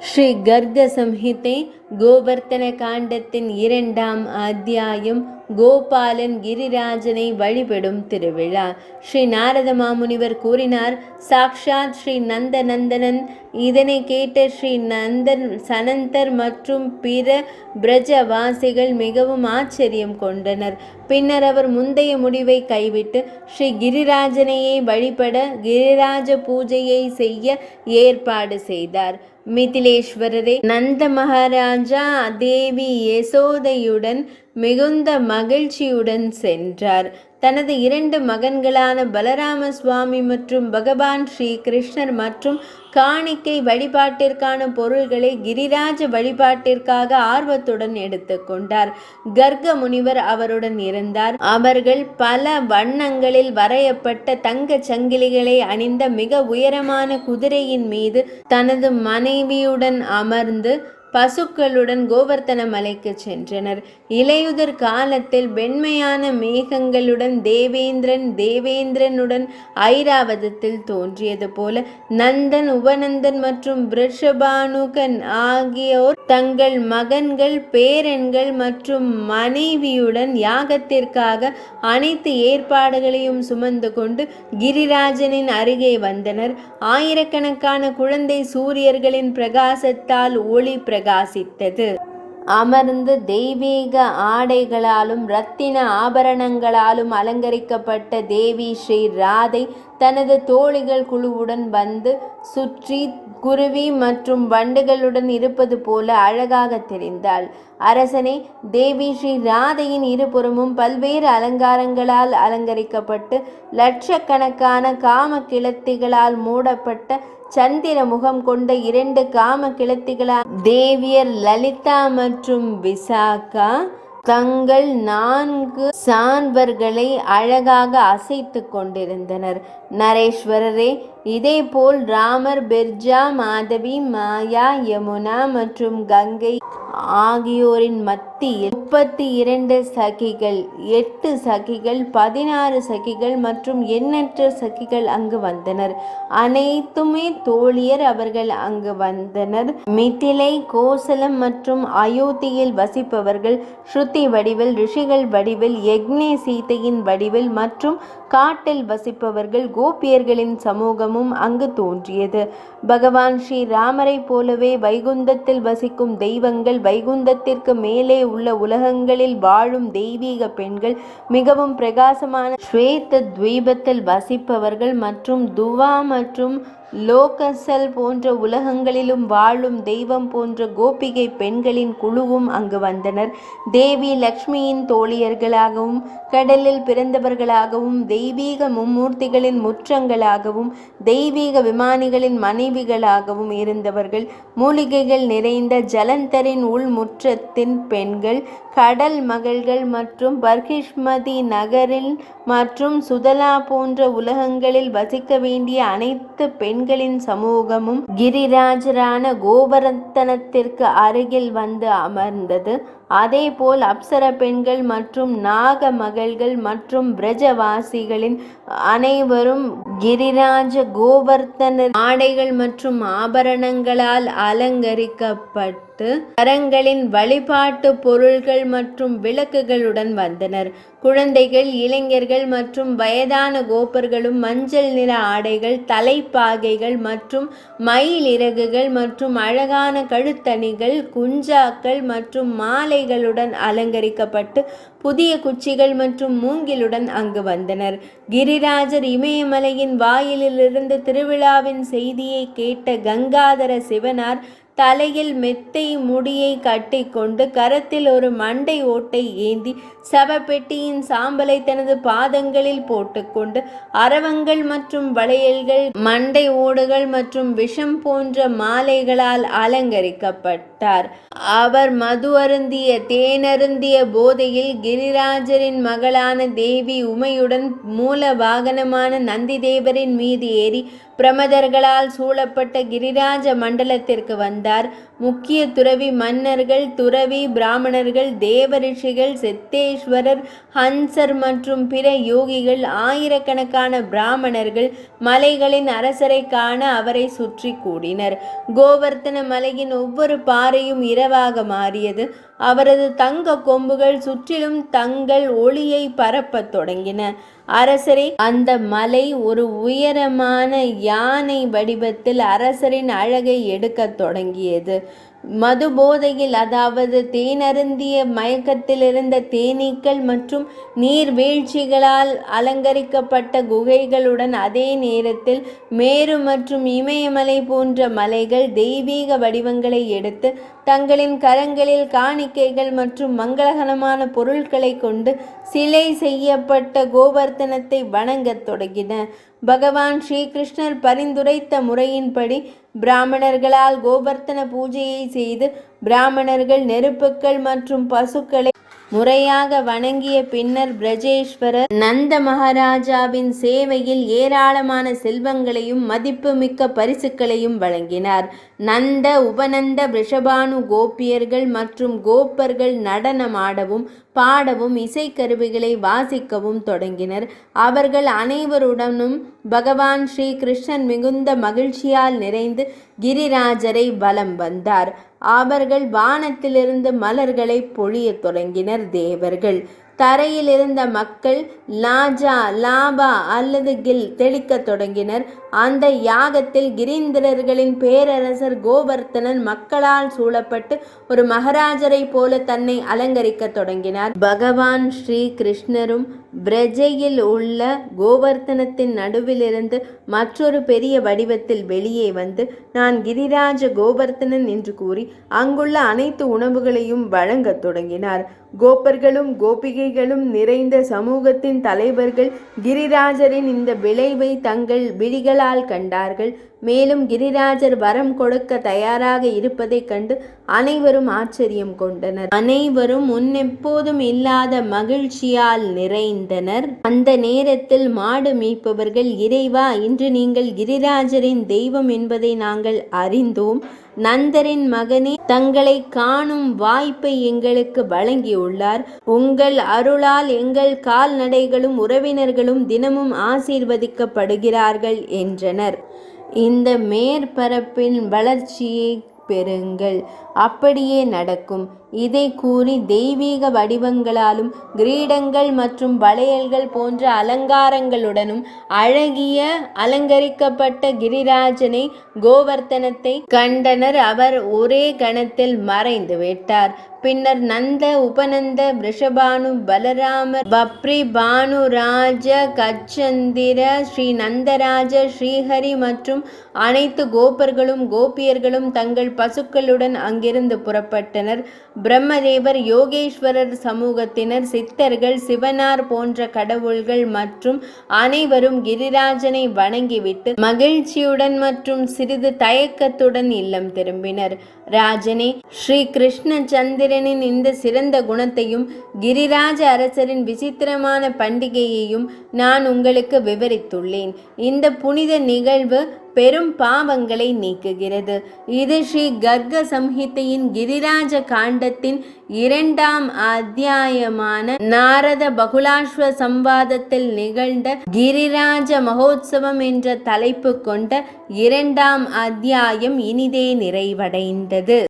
ஸ்ரீ கர்க சம்ஹிதை கோவர்த்தன காண்டத்தின் 2ஆம் அத்தியாயம் கோபாலன் கிரிராஜனை வழிபடும் திருவிழா. ஸ்ரீ நாரத மாமுனிவர் கூறினார், சாக்ஷாத் ஸ்ரீ நந்தநந்தனன். இதனை கேட்ட ஸ்ரீ சனந்தர் மற்றும் பிற பிரஜவாசிகள் மிகவும் ஆச்சரியம் கொண்டனர். பின்னர் அவர் முந்தைய முடிவை கைவிட்டு ஸ்ரீ கிரிராஜனையே வழிபட கிரிராஜ பூஜையை செய்ய ஏற்பாடு செய்தார். மிதிலேஸ்வரரே, நந்த மகாராஜா தேவி யசோதையுடன் மிகுந்த மகிழ்ச்சியுடன் சென்றார். தனது 2 மகன்களான பலராம சுவாமி மற்றும் பகவான் ஸ்ரீ கிருஷ்ணர் மற்றும் காணிக்கை வழிபாட்டிற்கான பொருள்களை கிரிராஜ வழிபாட்டிற்காக ஆர்வத்துடன் எடுத்துக்கொண்டார். கர்க முனிவர் அவருடன் இருந்தார். அவர்கள் பல வண்ணங்களில் வரையப்பட்ட தங்க சங்கிலிகளை அணிந்த மிக உயரமான குதிரையின் மீது தனது மனைவியுடன் அமர்ந்து பசுக்களுடன் கோவர்த்தன மலைக்கு சென்றனர். இலையுதிர் காலத்தில் வெண்மையான மேகங்களுடன் தேவேந்திரனுடன் ஐராவதத்தில் தோன்றியது போல நந்தன், உபநந்தன் மற்றும் விருஷபானுகன் ஆகியோர் தங்கள் மகன்கள், பேரன்கள் மற்றும் மனைவியுடன் யாகத்திற்காக அனைத்து ஏற்பாடுகளையும் சுமந்து கொண்டு கிரிராஜனின் அருகே வந்தனர். ஆயிரக்கணக்கான குழந்தை சூரியர்களின் பிரகாசத்தால் ஒளி பிரகாசித்தது. அமர்ந்து தெய்வீக ஆடைகளாலும் இரத்தின ஆபரணங்களாலும் அலங்கரிக்கப்பட்ட தேவி ஸ்ரீ ராதை தனது தோழிகள் குழுவுடன் வந்து சுற்றி குருவி மற்றும் வண்டுகளுடன் இருப்பது போல அழகாக தெரிந்தாள். அரசனே, தேவி ஸ்ரீ ராதையின் இருபுறமும் பல்வேறு அலங்காரங்களால் அலங்கரிக்கப்பட்டு லட்சக்கணக்கான காம கிளத்திகளால் மூடப்பட்ட சந்திர முகம் கொண்ட 2 காம கிளத்திகளால் தேவியர் லலிதா மற்றும் விசாகா தங்கள் 4 சான்வர்களை அழகாக அசைத்து கொண்டிருந்தனர். நரேஸ்வரரே, இதேபோல் ராமர், பிர்ஜா, மாதவி, மாயா, யமுனா மற்றும் கங்கை ஆகியோரின் மத்தியில் 32 சகிகள், 8 சகிகள், 16 சகிகள் மற்றும் எண்ணற்ற சகிகள் அங்கு வந்தனர். அனைத்துமே தோழியர். அவர்கள் அங்கு வந்தனர். மிதிலை, கோசலம் மற்றும் அயோத்தியில் வசிப்பவர்கள் ஸ்ருதி வடிவில், ரிஷிகள் வடிவில், யக்ஞே சீதையின் வடிவில் மற்றும் காட்டில் வசிப்பவர்கள் கோபியர்களின் சமூகமும் அங்கு தோன்றியது. பகவான் ஸ்ரீ ராமரை போலவே வைகுந்தத்தில் வசிக்கும் தெய்வங்கள், வைகுந்தத்திற்கு மேலே உள்ள உலகங்களில் வாழும் தெய்வீக பெண்கள், மிகவும் பிரகாசமான ஸ்வேத துவீபத்தில் வசிப்பவர்கள் மற்றும் துவா மற்றும் லோகசல் போன்ற உலகங்களிலும் வாழும் தெய்வம் போன்ற கோபிகை பெண்களின் குழுவும் அங்கு வந்தனர். தேவி லக்ஷ்மியின் தோழியர்களாகவும், கடலில் பிறந்தவர்களாகவும், தெய்வீக மும்மூர்த்திகளின் முற்றங்களாகவும், தெய்வீக விமானிகளின் மனைவிகளாகவும் இருந்தவர்கள், மூலிகைகள் நிறைந்த ஜலந்தரின் உள்முற்றத்தின் பெண்கள், கடல் மகள்கள் மற்றும் பர்கிஷ்மதி நகரில் மற்றும் சுதலா போன்ற உலகங்களில் வசிக்க வேண்டிய அனைத்து பெண்களின் சமூகமும் கிரிராஜரான கோவர்த்தனத்திற்கு அருகில் வந்து அமர்ந்தது. அதேபோல் அப்சர பெண்கள் மற்றும் நாக மகள்கள் மற்றும் பிரஜவாசிகளின் அனைவரும் கிரிராஜ கோவர்த்தன ஆடைகள் மற்றும் ஆபரணங்களால் அலங்கரிக்கப்பட்டு கரங்களின் வழிபாட்டு பொருள்கள் மற்றும் விளக்குகளுடன் வந்தனர். குழந்தைகள், இளைஞர்கள் மற்றும் வயதான கோப்பர்களும் மஞ்சள் நிற ஆடைகள், தலைப்பாகைகள் மற்றும் மயில் இறகுகள் மற்றும் அழகான கழுத்தணிகள், குஞ்சாக்கள் மற்றும் மாலைகளுடன் அலங்கரிக்கப்பட்டு புதிய குச்சிகள் மற்றும் மூங்கிலுடன் அங்கு வந்தனர். கிரிராஜர் இமயமலையின் வாயிலிலிருந்து திருவிழாவின் செய்தியை கேட்ட கங்காதர சிவனார் தலையில் மெத்தை முடியை கட்டிக்கொண்டு கரத்தில் ஒரு மண்டை ஓட்டை ஏந்தி சவப்பெட்டியின் சாம்பலை தனது பாதங்களில் போட்டுக்கொண்டு அரவங்கள் மற்றும் வளையல்கள், மண்டை ஓடுகள் மற்றும் விஷம் போன்ற மாலைகளால் அலங்கரிக்கப்பட்டார். அவர் மது அருந்திய தேனருந்திய போதையில் கிரிராஜரின் மகளான தேவி உமையுடன் மூல வாகனமான நந்திதேவரின் மீது ஏறி பிரமதர்களால் சூழப்பட்ட கிரிராஜ மண்டலத்திற்கு வந்தார். முக்கிய துறவி மன்னர்கள், துறவி பிராமணர்கள், தேவரிஷிகள், சித்தேஸ்வரர், ஹன்சர் மற்றும் பிற யோகிகள், ஆயிரக்கணக்கான பிராமணர்கள் மலைகளின் அரசரை காண அவரை சுற்றி கூடினர். கோவர்த்தன மலையின் ஒவ்வொரு பாறையும் இரவாக மாறியது. அவரது தங்க கொம்புகள் சுற்றிலும் தங்கள் ஒளியை பரப்பத் தொடங்கின. அரசரே, அந்த மலை ஒரு உயரமான யானை வடிவத்தில் அரசரின் அழகை எடுக்கத் தொடங்கியது. மதுபோதையில், அதாவது தேனருந்திய மயக்கத்தில் இருந்த தேனீக்கள் மற்றும் நீர்வீழ்ச்சிகளால் அலங்கரிக்கப்பட்ட குகைகளுடன் அதே நேரத்தில் மேரு மற்றும் இமயமலை போன்ற மலைகள் தெய்வீக வடிவங்களை எடுத்து தங்களின் கரங்களில் காணிக்கைகள் மற்றும் மங்களகரமான பொருட்களை கொண்டு சிலை செய்யப்பட்ட கோவர்த்தனத்தை வணங்கத் தொடங்கின. பகவான் ஸ்ரீகிருஷ்ணர் பரிந்துரைத்த முறையின்படி பிராமணர்களால் கோவர்த்தன பூஜையை செய்து பிராமணர்கள் நெருப்புக்கள் மற்றும் பசுக்களை முறையாக வணங்கிய பின்னர் பிரஜேஸ்வரர் நந்த மகாராஜாவின் சேவையில் ஏராளமான செல்வங்களையும் மதிப்புமிக்க பரிசுகளையும் வழங்கினார். நந்த, உபநந்த, ரிஷபானு கோபியர்கள் மற்றும் கோப்பர்கள் நடனமாடவும் பாடவும் இசைக்கருவிகளை வாசிக்கவும் தொடங்கினர். அவர்கள் அனைவருடனும் பகவான் ஸ்ரீ கிருஷ்ணன் மிகுந்த மகிழ்ச்சியால் நிறைந்து கிரிராஜரை வலம் வந்தார். அவர்கள் வானத்திலிருந்து மலர்களை பொழியத் தொடங்கினர். தேவர்கள், தரையில் இருந்த மக்கள் லாஜா, லாபா அல்லது கில் தெளிக்கத் தொடங்கினர். அந்த யாகத்தில் கிரீந்திரர்களின் பேரரசர் கோவர்த்தனன் மக்களால் சூழப்பட்டு ஒரு மகாராஜரை போல தன்னை அலங்கரிக்க தொடங்கினார். பகவான் ஸ்ரீ கிருஷ்ணரும் பிரஜையில் உள்ள கோவர்த்தனத்தின் நடுவிலிருந்து மற்றொரு பெரிய வடிவத்தில் வெளியே வந்து, நான் கிரிராஜ கோவர்த்தனன் என்று கூறி அங்குள்ள அனைத்து உணவுகளையும் வழங்கத் தொடங்கினார். கோப்பர்களும் கோபிகைகளும் நிறைந்த சமூகத்தின் தலைவர்கள் கிரிராஜரின் இந்த விளைவை தங்கள் விழிகளால் கண்டார்கள். மேலும் கிரிராஜர் வரம் கொடுக்க தயாராக இருப்பதைக் கண்டு அனைவரும் ஆச்சரியம் கொண்டனர். அனைவரும் முன்னெப்போதும் இல்லாத மகிழ்ச்சியால் நிறைந்தனர். அந்த நேரத்தில் மாடு மேய்ப்பவர்கள், இறைவா, இன்று நீங்கள் கிரிராஜரின் தெய்வம் என்பதை நாங்கள் அறிந்தோம். நந்தரின் மகனே, தங்களை காணும் வாய்ப்பை எங்களுக்கு வழங்கியுள்ளார். உங்கள் அருளால் எங்கள் கால்நடைகளும் உறவினர்களும் தினமும் ஆசீர்வதிக்கப்படுகிறார்கள் என்றனர். இந்த மேற்பரப்பின் வளர்ச்சியை பெறுங்கள், அப்படியே நடக்கும். இதை கூறி தெய்வீக வடிவங்களாலும் கிரீடங்கள் மற்றும் வளையல்கள் போன்ற அலங்காரங்களுடனும் அழகிய அலங்கரிக்கப்பட்ட கிரிராஜனை கோவர்த்தனத்தை கண்டனர். அவர் ஒரே கணத்தில் மறைந்து விட்டார். பின்னர் நந்த, உபநந்த, ரிஷபானு, பலராமர், பப்ரி, பானுராஜ, கச்சந்திர, ஸ்ரீ நந்தராஜ, ஸ்ரீஹரி மற்றும் அனைத்து கோப்பர்களும் கோபியர்களும் தங்கள் பசுக்களுடன் அங்கிருந்து புறப்பட்டனர். பிரம்மதேவர், யோகேஸ்வரர் சமூகத்தினர், சித்தர்கள், சிவனார் போன்ற கடவுள்கள் மற்றும் அனைவரும் கிரிராஜனை வணங்கிவிட்டு மகிழ்ச்சியுடன் மற்றும் சிறிது தயக்கத்துடன் இல்லம் திரும்பினர். ராஜனே, ஸ்ரீ கிருஷ்ண சந்திரனின் இந்த சிறந்த குணத்தையும் கிரிராஜ அரசரின் விசித்திரமான பண்டிகையையும் நான் உங்களுக்கு விவரித்துள்ளேன். இந்த புனித நிகழ்வு பெரும் பாவங்களை நீக்குகிறது. இது ஸ்ரீ கர்க சம்ஹிதையின் கிரிராஜ காண்டத்தின் 2ஆம் அத்தியாயமான நாரத பகுலாஸ்வ சம்வாதத்தில் நிகழ்ந்த கிரிராஜ மகோத்சவம் என்ற தலைப்பு கொண்ட 2ஆம் அத்தியாயம் இனிதே நிறைவடைந்தது.